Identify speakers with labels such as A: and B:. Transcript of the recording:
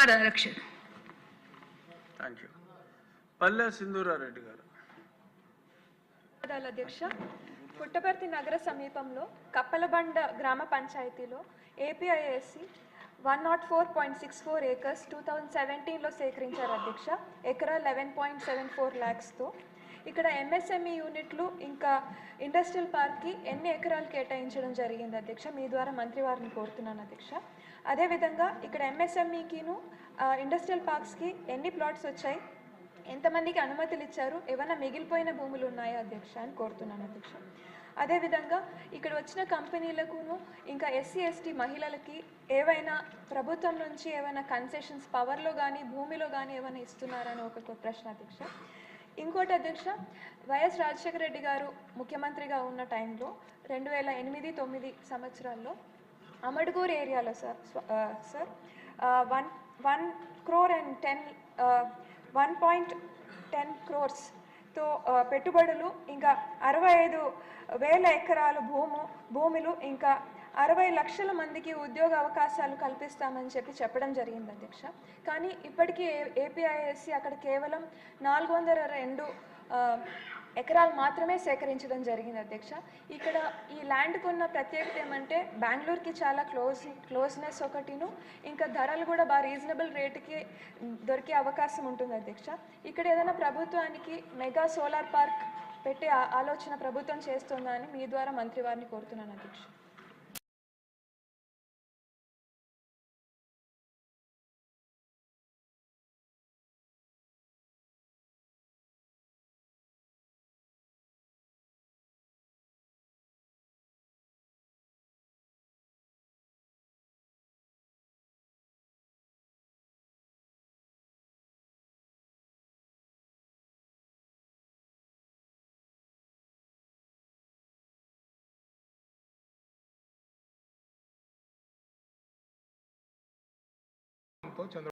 A: Cinema direction.
B: Thank you. Palla Sindhura Reddy garu.
C: అధ్యక్ష, పుట్టపర్తి నగర సమీపంలో కప్పలబండ గ్రామ పంచాయతీలో ఏపీఐఎస్సి 104.64 acres 2017లో సేకరించారు అధ్యక్ష. ఎకరా 11.74 lakhsతో. ఇక్కడ ఎంఎస్ఎంఈ యూనిట్లు ఇంకా ఇండస్ట్రియల్ పార్క్కి ఎన్ని ఎకరాలు కేటాయించడం జరిగింది అధ్యక్ష? మీ ద్వారా మంత్రి వారిని కోరుతున్నాను అధ్యక్ష. అదేవిధంగా ఇక్కడ ఎంఎస్ఎంఈకిను ఇండస్ట్రియల్ పార్క్స్కి ఎన్ని ప్లాట్స్ వచ్చాయి, ఎంతమందికి అనుమతులు ఇచ్చారు, ఏమైనా మిగిలిపోయిన భూములు ఉన్నాయా అధ్యక్ష అని కోరుతున్నాను అధ్యక్ష. అదేవిధంగా ఇక్కడ వచ్చిన కంపెనీలకును ఇంకా ఎస్సీ ఎస్టీ మహిళలకి ఏవైనా ప్రభుత్వం నుంచి ఏమైనా కన్సెషన్స్ పవర్లో కానీ భూమిలో కానీ ఏమైనా ఇస్తున్నారని ఒక ప్రశ్న అధ్యక్ష. ఇంకోటి అధ్యక్ష, వైఎస్ రాజశేఖర రెడ్డి గారు ముఖ్యమంత్రిగా ఉన్న టైంలో 2008-9 సంవత్సరాల్లో అమడుగూరు ఏరియాలో సార్ 1.10 crores-తో పెట్టుబడులు ఇంకా 65,000 ఎకరాల భూములు ఇంకా 60 లక్షల మందికి ఉద్యోగ అవకాశాలు కల్పిస్తామని చెప్పడం జరిగింది అధ్యక్ష. కానీ ఇప్పటికీ ఏపీఐఎస్సి అక్కడ కేవలం 402 ఎకరాలు మాత్రమే సేకరించడం జరిగింది అధ్యక్ష. ఇక్కడ ఈ ల్యాండ్కు ఉన్న ప్రత్యేకత ఏమంటే బెంగళూరుకి చాలా క్లోజ్నెస్ ఒకటిను, ఇంకా ధరలు కూడా బాగా రీజనబుల్ రేటుకి దొరికే అవకాశం ఉంటుంది అధ్యక్ష. ఇక్కడ ఏదైనా ప్రభుత్వానికి మెగా సోలార్ పార్క్ పెట్టే ఆలోచన ప్రభుత్వం చేస్తుందా అని మీ ద్వారా మంత్రి వారిని కోరుతున్నాను అధ్యక్ష.
D: చంద్ర